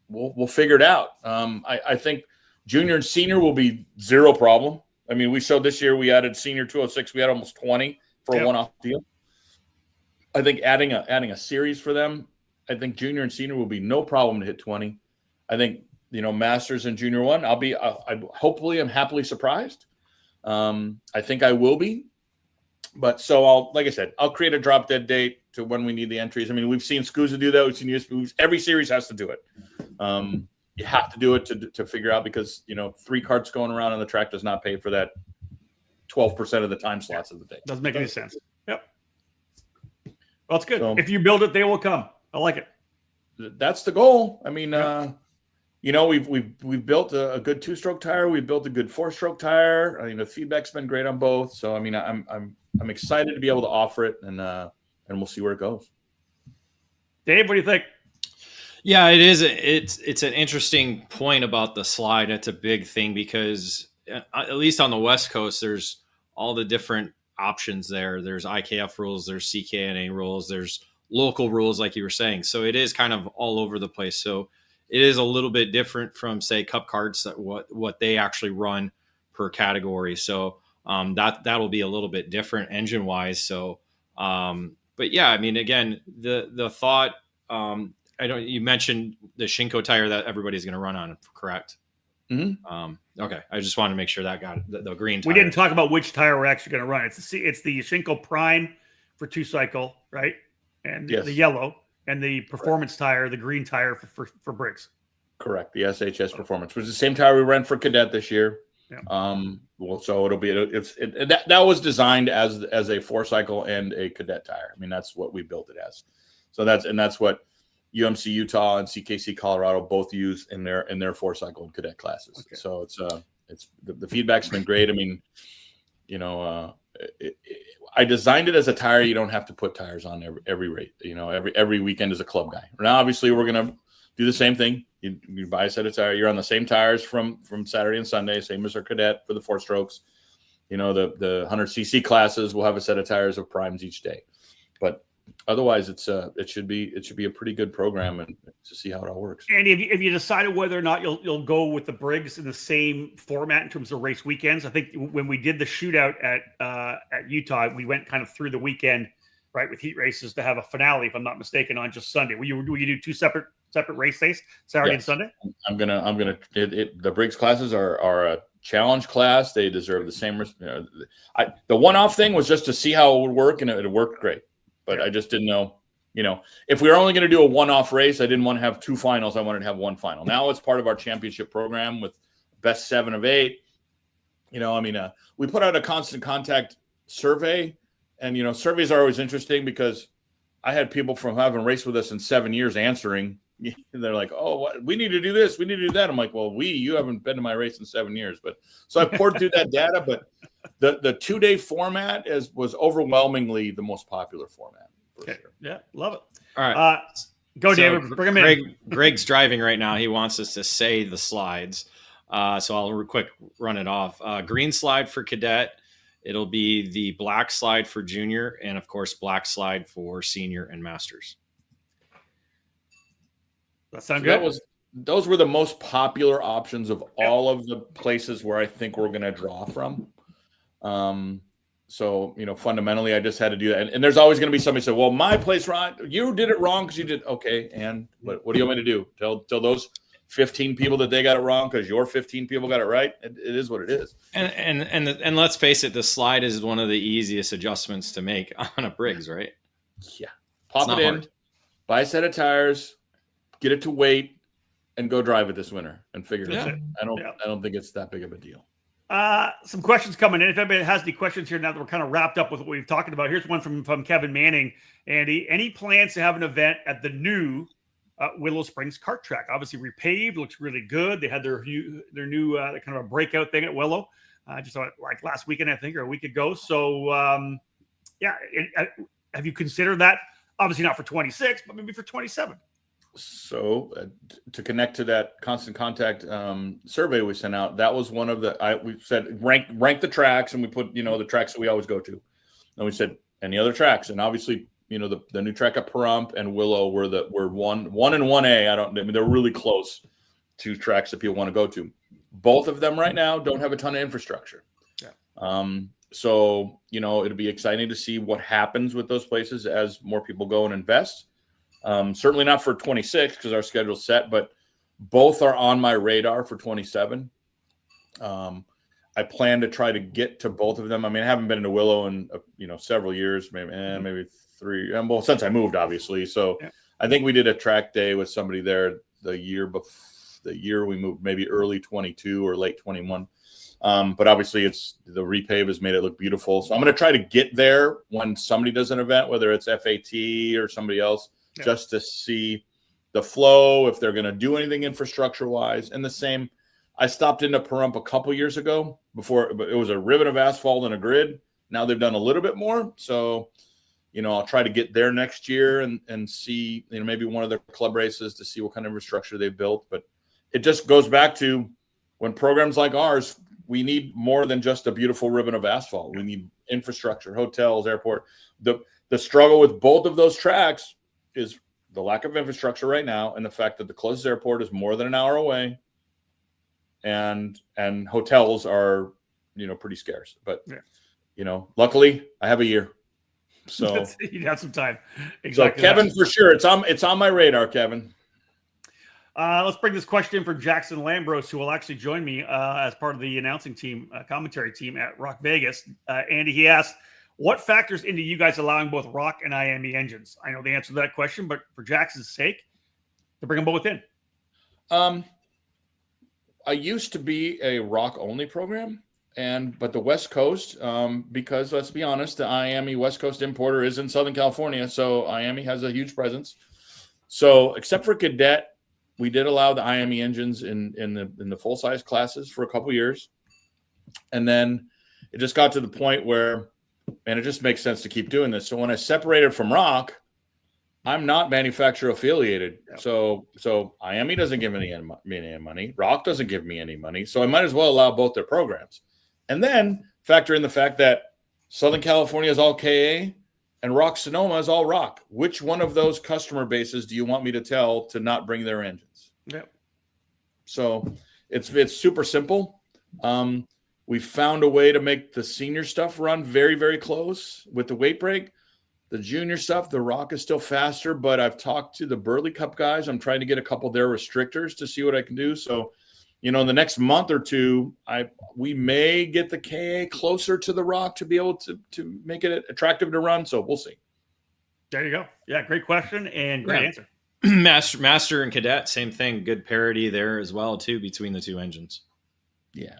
we'll figure it out. I think junior and senior will be zero problem. I mean, we showed this year we added senior 206. We had almost 20 for a one-off deal. I think adding a series for them, I think junior and senior will be no problem to hit 20. I think, masters and junior 1, hopefully I'm happily surprised. I think I will be. But so like I said, I'll create a drop dead date to when we need the entries. I mean, we've seen SCUSA do that. We've seen USP. Every series has to do it. You have to do it to figure out, because 3 carts going around on the track does not pay for that 12% of the time slots of the day. Doesn't make any sense. Yep. Well, it's good. So, if you build it, they will come. I like it. That's the goal. I mean, we've built a good 2-stroke tire. We've built a good 4-stroke tire. I mean, the feedback's been great on both. So I mean, I'm excited to be able to offer it, and we'll see where it goes. Dave, what do you think? Yeah, it is. It's an interesting point about the slide. It's a big thing because at least on the West Coast, there's all the different options there. There's IKF rules, there's CKNA rules, there's local rules, like you were saying. So it is kind of all over the place. So it is a little bit different from, say, Cup cards, that what they actually run per category. So that'll be a little bit different engine wise. So, but yeah, I mean, again, the thought. You mentioned the Shinko tire that everybody's going to run on, correct? Mm-hmm. Okay. I just wanted to make sure that got the green tire. We didn't talk about which tire we're actually going to run. It's the Shinko Prime for 2-cycle, right? And the yellow, and the performance tire, the green tire for Briggs. Correct. The SHS Performance, which is the same tire we ran for Cadet this year. Yeah. So it'll be that was designed as a 4-cycle and a Cadet tire. I mean, that's what we built it as. So that's what UMC Utah and CKC Colorado both use in their 4-cycle and Cadet classes. Okay. So it's the feedback's been great. I mean, I designed it as a tire you don't have to put tires on every rate. Every weekend as a club guy. Now, obviously, we're gonna do the same thing. You buy a set of tires. You're on the same tires from Saturday and Sunday, same as our Cadet for the 4 strokes. The 100cc classes will have a set of tires of primes each day. But otherwise, it should be a pretty good program, and to see how it all works. Andy, if you decided whether or not you'll go with the Briggs in the same format in terms of race weekends, I think when we did the shootout at Utah, we went kind of through the weekend, right, with heat races to have a finale, if I'm not mistaken, on just Sunday. Will you do two separate race days, Saturday and Sunday? I'm gonna. The Briggs classes are a challenge class. They deserve the same. The one-off thing was just to see how it would work, and it worked great. But I just didn't know. If we were only going to do a one-off race, I didn't want to have two finals. I wanted to have one final. Now it's part of our championship program with best 7 of 8. We put out a constant contact survey, and surveys are always interesting because I had people from having raced with us in 7 years answering. And they're like, "Oh, we need to do this. We need to do that." I'm like, "Well, you haven't been to my race in 7 years." But so I poured through that data. But the 2-day format was overwhelmingly the most popular format. For sure. Yeah, love it. All right, go, David. Bring him in. Greg's driving right now. He wants us to say the slides, so I'll real quick run it off. Green slide for cadet. It'll be the black slide for junior, and of course, black slide for senior and masters. That sound good? Those were the most popular options of all of the places where I think we're going to draw from. So, fundamentally, I just had to do that. And there's always going to be somebody say, "Well, my place, Ron, you did it wrong because you did." Okay, and what do you want me to do? Tell those 15 people that they got it wrong because your 15 people got it right? It is what it is. And let's face it, the slide is one of the easiest adjustments to make on a Briggs, right? Yeah. Pop it in, buy a set of tires, get it to weight, and go drive it this winter and figure it out. I don't think it's that big of a deal. Some questions coming in. If anybody has any questions here now that we're kind of wrapped up with what we've talked about, here's one from Kevin Manning. Andy, any plans to have an event at the new Willow Springs kart track? Obviously repaved, looks really good. They had their new kind of a breakout thing at Willow. Just like last weekend, I think, or a week ago. So have you considered that? Obviously not for 26, but maybe for 27. So to connect to that constant contact survey we sent out, that was one of we said rank the tracks, and we put the tracks that we always go to, and we said any other tracks, and obviously the new track at Pahrump and Willow were 1 and 1A. They're really close to tracks that people want to go to. Both of them right now don't have a ton of infrastructure. So it'll be exciting to see what happens with those places as more people go and invest. Certainly not for 26 because our schedule's set, but both are on my radar for 27. I plan to try to get to both of them. I haven't been to Willow in several years, maybe 3. Well, since I moved, obviously. So I think we did a track day with somebody there the year we moved, maybe early 22 or late 21. But obviously the repave has made it look beautiful. So I'm going to try to get there when somebody does an event, whether it's FAT or somebody else. Just to see the flow, if they're going to do anything infrastructure-wise. And the same, I stopped into Pahrump a couple years ago before it was a ribbon of asphalt and a grid. Now they've done a little bit more. So, I'll try to get there next year and see, maybe one of their club races to see what kind of infrastructure they've built. But it just goes back to when programs like ours, we need more than just a beautiful ribbon of asphalt. We need infrastructure, hotels, airport. The struggle with both of those tracks is the lack of infrastructure right now, and the fact that the closest airport is more than an hour away, and hotels are pretty scarce. But luckily I have a year, so you have some time. Exactly. So Kevin, for sure, it's on my radar, Kevin. Let's bring this question in for Jackson Lambros, who will actually join me as part of the announcing team, commentary team at Rock Vegas. Andy, he asked, what factors into you guys allowing both Rock and IME engines? I know the answer to that question, but for Jackson's sake, to bring them both in. I used to be a Rock only program, but the West Coast, because let's be honest, the IME West Coast importer is in Southern California, so IME has a huge presence. So except for cadet, we did allow the IME engines in the full size classes for a couple of years, and then it just got to the point where. And it just makes sense to keep doing this. So when I separated from Rock, I'm not manufacturer affiliated. Yep. So IME doesn't give me any money. Rock doesn't give me any money. So I might as well allow both their programs. And then factor in the fact that Southern California is all KA, and Rock Sonoma is all rock. Which one of those customer bases do you want me to tell to not bring their engines? Yep. So it's super simple. We found a way to make the senior stuff run very, very close with the weight break. The junior stuff, the rock is still faster, but I've talked to the Burley Cup guys. I'm trying to get a couple of their restrictors to see what I can do. So, in the next month or two, we may get the KA closer to the rock to be able to make it attractive to run. So we'll see. There you go. Yeah, great question and great answer. Master and Cadet, same thing. Good parity there as well too between the two engines. Yeah.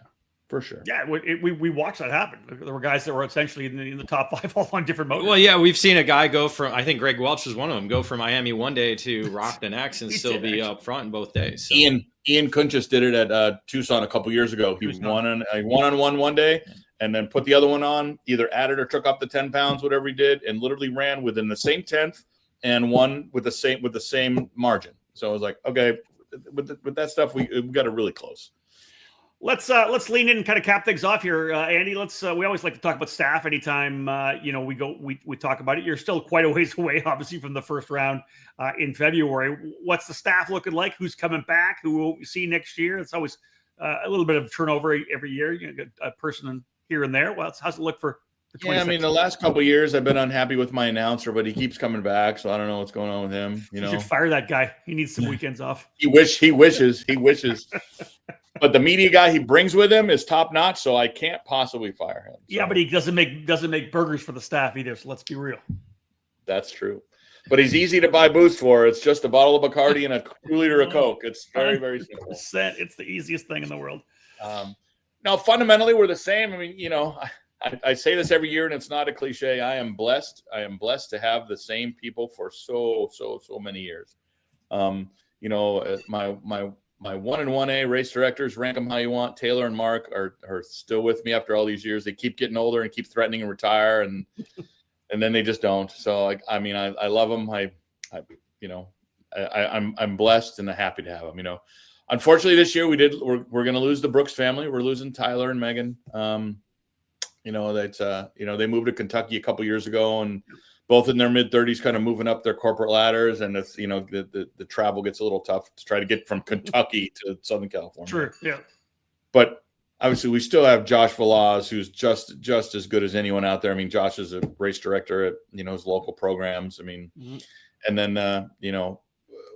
For sure. Yeah, we watched that happen. There were guys that were essentially in the top 5 all on different motors. Well, yeah, we've seen a guy go from, I think Greg Welch was one of them, go from Miami one day to Rock the next and still be up front in both days. So. Ian Kunchis did it at Tucson a couple years ago. He won on one day and then put the other one on, either added or took up the 10 pounds, whatever he did, and literally ran within the same 10th and won with the same margin. So I was like, okay, with that stuff, we got it really close. Let's lean in and kind of cap things off here, Andy. We always like to talk about staff anytime we talk about it. You're still quite a ways away, obviously, from the first round in February. What's the staff looking like? Who's coming back? Who will we see next year? It's always a little bit of turnover every year. Get a person here and there. Well, how's it look for? Yeah, I mean, the last couple of years I've been unhappy with my announcer, but he keeps coming back, so I don't know what's going on with him. You should fire that guy. He needs some weekends off. He wishes. But the media guy he brings with him is top notch, so I can't possibly fire him. So. Yeah, but he doesn't make burgers for the staff either. So let's be real. That's true. But he's easy to buy booze for. It's just a bottle of Bacardi and a 2-liter of Coke. It's very, very simple. It's the easiest thing in the world. Now, fundamentally, we're the same. I mean, I say this every year, and it's not a cliche. I am blessed. I am blessed to have the same people for so many years. My 1 and 1A race directors, rank them how you want. Taylor and Mark are still with me after all these years. They keep getting older and keep threatening to retire, and then they just don't. So I love them. I'm blessed and happy to have them. Unfortunately this year we're going to lose the Brooks family. We're losing Tyler and Megan. They moved to Kentucky a couple years ago, and both in their mid-30s, kind of moving up their corporate ladders, and it's the travel gets a little tough to try to get from Kentucky to Southern California. True, yeah. But obviously, we still have Josh Velaz, who's just as good as anyone out there. I mean, Josh is a race director at his local programs. I mean, and then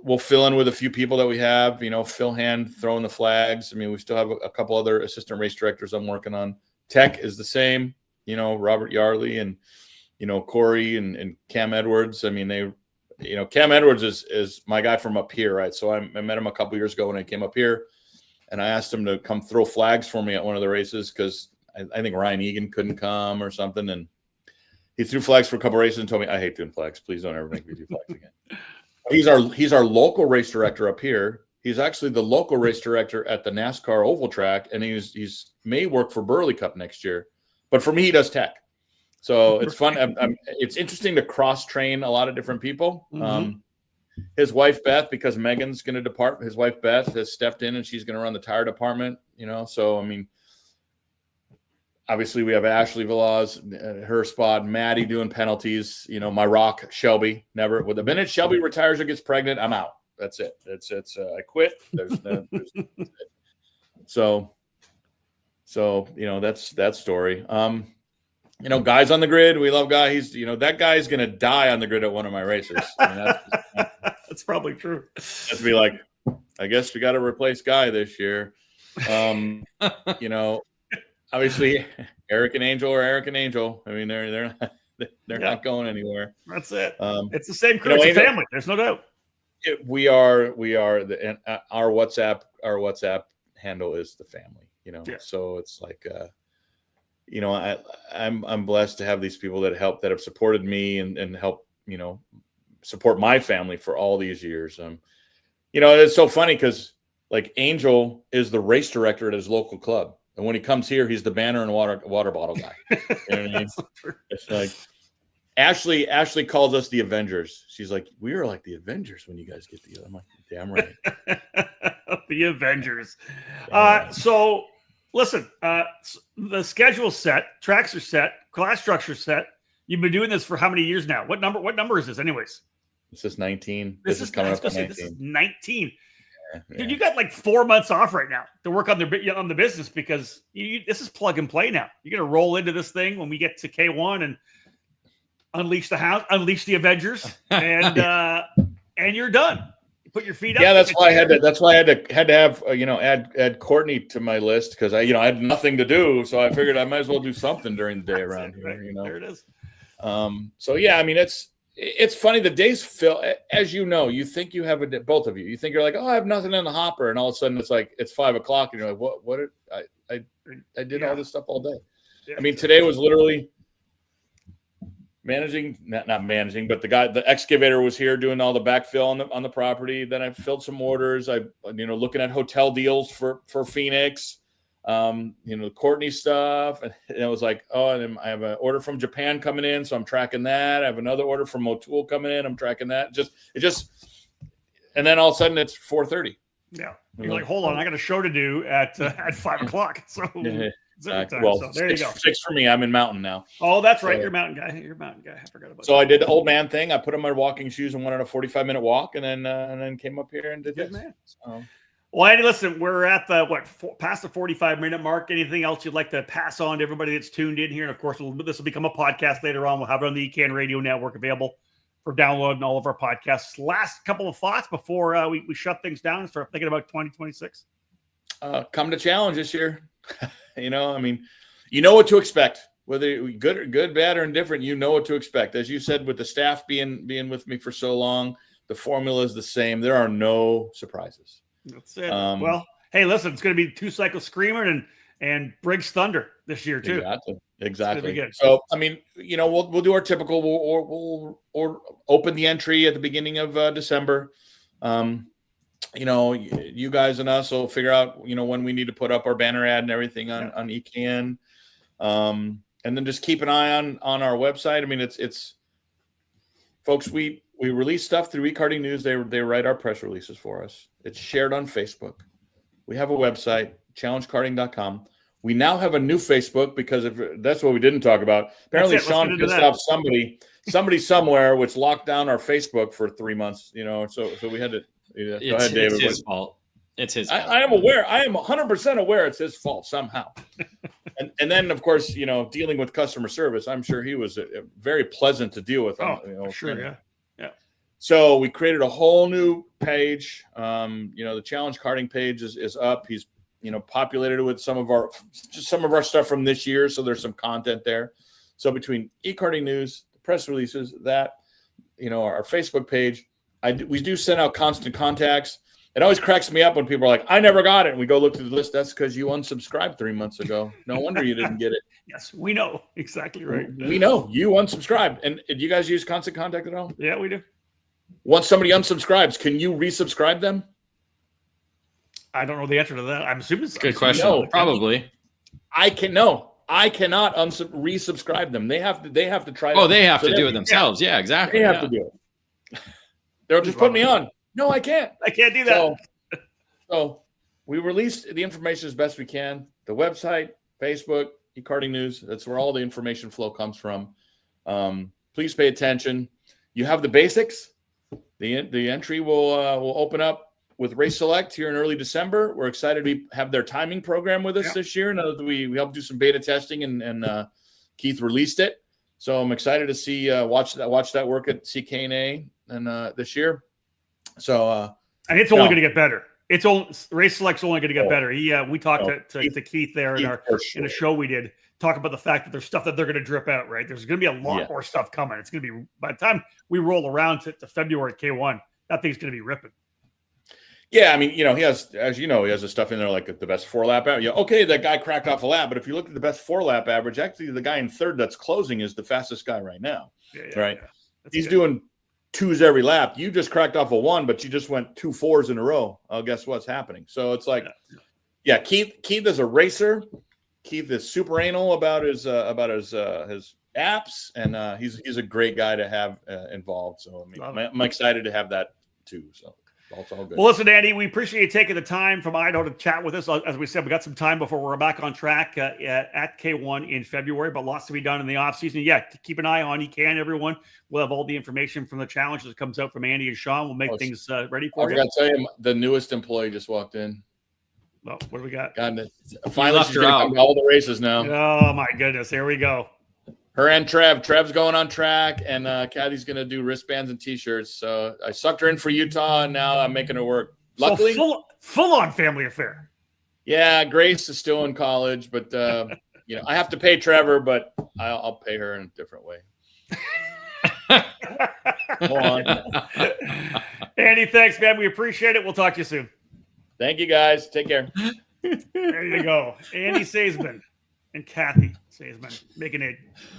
we'll fill in with a few people that we have. Phil Hand throwing the flags. I mean, we still have a couple other assistant race directors I'm working on. Tech is the same. Robert Yarley and. Corey and Cam Edwards. I mean, Cam Edwards is my guy from up here, right? So I met him a couple years ago when I came up here, and I asked him to come throw flags for me at one of the races because I think Ryan Egan couldn't come or something, and he threw flags for a couple races and told me, "I hate doing flags. Please don't ever make me do flags again." He's our local race director up here. He's actually the local race director at the NASCAR oval track, and he's may work for Burley Cup next year, but for me, he does tech. So it's fun. It's interesting to cross-train a lot of different people. Mm-hmm. His wife, Beth, because Megan's going to depart, his wife, Beth, has stepped in and she's going to run the tire department, So, I mean, obviously we have Ashley Velaz, her spot, Maddie doing penalties, my rock, Shelby, never. With the minute Shelby retires or gets pregnant, I'm out. That's it. It's I quit. So, that's that story. Guys on the grid, we love Guy. He's, that guy is going to die on the grid at one of my races. That's probably true. That's be like, I guess we got to replace Guy this year. Obviously Eric and Angel are Eric and Angel. I mean, they're not going anywhere. That's it. It's the same crew. It's a family. There's no doubt. We are and our WhatsApp handle is the family, So it's like, I'm blessed to have these people that have supported me and help, support my family for all these years. It's so funny because like Angel is the race director at his local club. And when he comes here, he's the banner and water bottle guy. You know what I mean? It's like Ashley calls us the Avengers. She's like, we are like the Avengers when you guys get together. I'm like, damn right. The Avengers. So listen, the schedule's set, tracks are set, class structure set. You've been doing this for how many years now? What number is this anyways? This is 19. This is coming up on 19. This is 19. Yeah. Dude, you got like 4 months off right now to work on the business because this is plug and play now. You're going to roll into this thing when we get to K1 and unleash the house, unleash the Avengers, and you're done. You put your feet up. Yeah, that's why I had to have add Courtney to my list because I had nothing to do, so I figured I might as well do something during the day around here. Right. There it is. So yeah, I mean it's funny. The days fill, as you know. You think you have both of you. You think you're like, oh, I have nothing in the hopper, and all of a sudden it's 5 o'clock, and you're like, what? I did all this stuff all day. Yeah, I mean, today was literally managing, not managing, but the excavator was here doing all the backfill on the property. Then I filled some orders. Looking at hotel deals for Phoenix. Courtney stuff, and it was like, oh, and then I have an order from Japan coming in, so I'm tracking that. I have another order from Motul coming in, I'm tracking that. And then all of a sudden it's 4:30. Yeah, you're like, hold on, I got a show to do at 5 o'clock. So, well, so there you go. 6 for me. I'm in Mountain now. Oh, that's right. You're a mountain guy. I forgot about. So that. I did the old man thing. I put on my walking shoes and went on a 45-minute walk, and then came up here and did this. Man. Well, Andy, listen, we're at past the 45-minute mark. Anything else you'd like to pass on to everybody that's tuned in here? And of course, this will become a podcast later on. We'll have it on the ECAN Radio Network available for downloading all of our podcasts. Last couple of thoughts before we shut things down and start thinking about 2026. Come to challenge this year. You know what to expect. Whether good, bad, or indifferent, you know what to expect. As you said, with the staff being with me for so long, the formula is the same. There are no surprises. That's it. Well, hey, listen, it's going to be 2 Cycle Screamer and Briggs Thunder this year too. Exactly. So, we'll do our typical. We'll open the entry at the beginning of December. You guys and us will figure out, when we need to put up our banner ad and everything on ECAN. And then just keep an eye on our website. I mean, it's folks, we release stuff through eCarding News. They write our press releases for us. It's shared on Facebook. We have a website, challengecarding.com. We now have a new Facebook because that's what we didn't talk about. Apparently, Sean pissed off somebody somewhere, which locked down our Facebook for 3 months. So we had to. Go ahead, David. It's his fault. It's his fault. I am aware. I am 100% aware it's his fault somehow. and then, of course, dealing with customer service, I'm sure he was very pleasant to deal with. Oh, sure, yeah. So we created a whole new page. The Challenge Carding page is up. He's populated it with some of our stuff from this year. So there's some content there. So between eCarding News, the press releases, our Facebook page, we do send out constant contacts. It always cracks me up when people are like, I never got it. And we go look through the list. That's because you unsubscribed 3 months ago. No wonder you didn't get it. Yes, we know. Exactly right. We know you unsubscribed. And do you guys use constant contact at all? Yeah, we do. Once somebody unsubscribes, can you resubscribe them? I don't know the answer to that. I'm assuming. Good question. No, probably. I cannot resubscribe them. They have to try. Oh, they have to do it themselves. Yeah, exactly. They have to do it. They'll just put me on. No, I can't. I can't do that. So we released the information as best we can. The website, Facebook, eCarding News. That's where all the information flow comes from. Please pay attention. You have the basics. The entry will open up with Race Select here in early December. We're excited to have their timing program with us this year. Now that we helped do some beta testing and Keith released it. So I'm excited to see watch that work at CKNA and this year. So and it's only going to get better. Race Select's only going to get better. We talked to Keith there in a show we did. Talk about the fact that there's stuff that they're going to drip out, right? There's going to be a lot more stuff coming. It's going to be, by the time we roll around to February at K1, that thing's going to be ripping. Yeah, I mean, he has, as you know, he has the stuff in there like the best 4-lap average. Okay, that guy cracked off a lap, but if you look at the best 4-lap average, actually the guy in third that's closing is the fastest guy right now. Right? Yeah. He's doing 2s every lap. You just cracked off a 1, but you just went 2 4s in a row. Guess what's happening? So it's like, Keith is a racer. Keith is super anal about his apps, and he's a great guy to have involved. So I'm excited to have that too. So It's all good. Well, listen, Andy, we appreciate you taking the time from Idaho to chat with us. As we said, we got some time before we're back on track at K1 in February, but lots to be done in the off season. Yeah, keep an eye on ECAN, everyone. We'll have all the information from the challenge that comes out from Andy and Sean. We'll make things ready for you. I forgot to tell you, the newest employee just walked in. Well, what do we got? Finally, she's going to come to all the races now. Oh, my goodness. Here we go. Her and Trev. Trev's going on track, and Kathy's going to do wristbands and T-shirts. So I sucked her in for Utah, and now I'm making her work. Luckily, so full-on family affair. Yeah, Grace is still in college, but I have to pay Trevor, but I'll pay her in a different way. Go on. Andy, thanks, man. We appreciate it. We'll talk to you soon. Thank you, guys. Take care. There you go. Andy Seesemann and Kathy Seesemann making a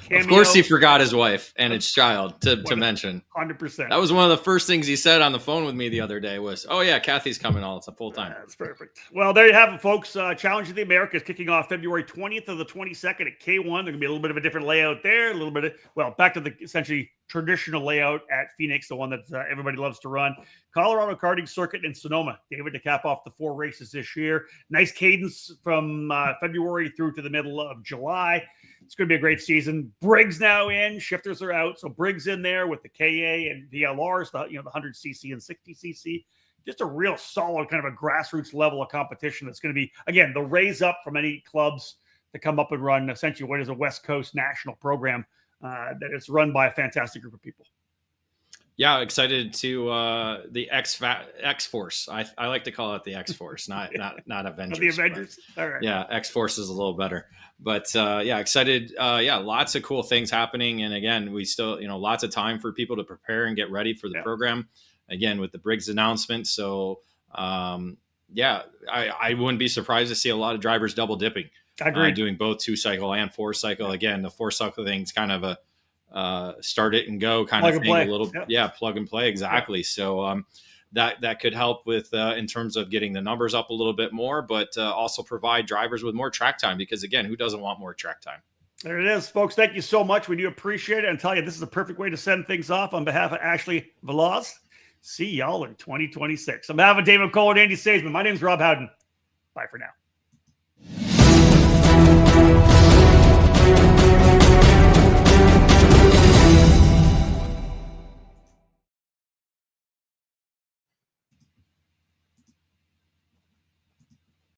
cameo. Of course he forgot his wife and his child to mention. 100%. That was one of the first things he said on the phone with me the other day was, oh, yeah, Kathy's coming all the full time. That's perfect. Well, there you have it, folks. Challenge of the Americas kicking off February 20th to the 22nd at K1. There's going to be a little bit of a different layout there. A little bit of, back to the essentially traditional layout at Phoenix, the one that everybody loves to run. Colorado Karting Circuit in Sonoma. David to cap off the 4 races this year. Nice cadence from February through to the middle of July. It's going to be a great season. Briggs now in. Shifters are out. So Briggs in there with the KA and VLRs, the 100cc and 60cc. Just a real solid kind of a grassroots level of competition that's going to be, again, the raise up from any clubs to come up and run essentially what is a West Coast national program that is run by a fantastic group of people. Yeah, excited to the X Force. I like to call it the X Force, not Avengers. The Avengers. All right. Yeah, X Force is a little better. But excited. Lots of cool things happening, and again, we still lots of time for people to prepare and get ready for the program. Again, with the Briggs announcement, so I wouldn't be surprised to see a lot of drivers double dipping. I agree. Doing both 2-cycle and 4-cycle. Again, the 4-cycle thing's kind of a start it and go kind of thing. A little, plug and play exactly. So that could help with in terms of getting the numbers up a little bit more, but also provide drivers with more track time because again, who doesn't want more track time? There it is, folks. Thank you so much. We do appreciate it, and tell you this is a perfect way to send things off on behalf of Ashley Velaz. See y'all in 2026. On behalf of David Cole and Andy Seesemann, my name is Rob Howden. Bye for now.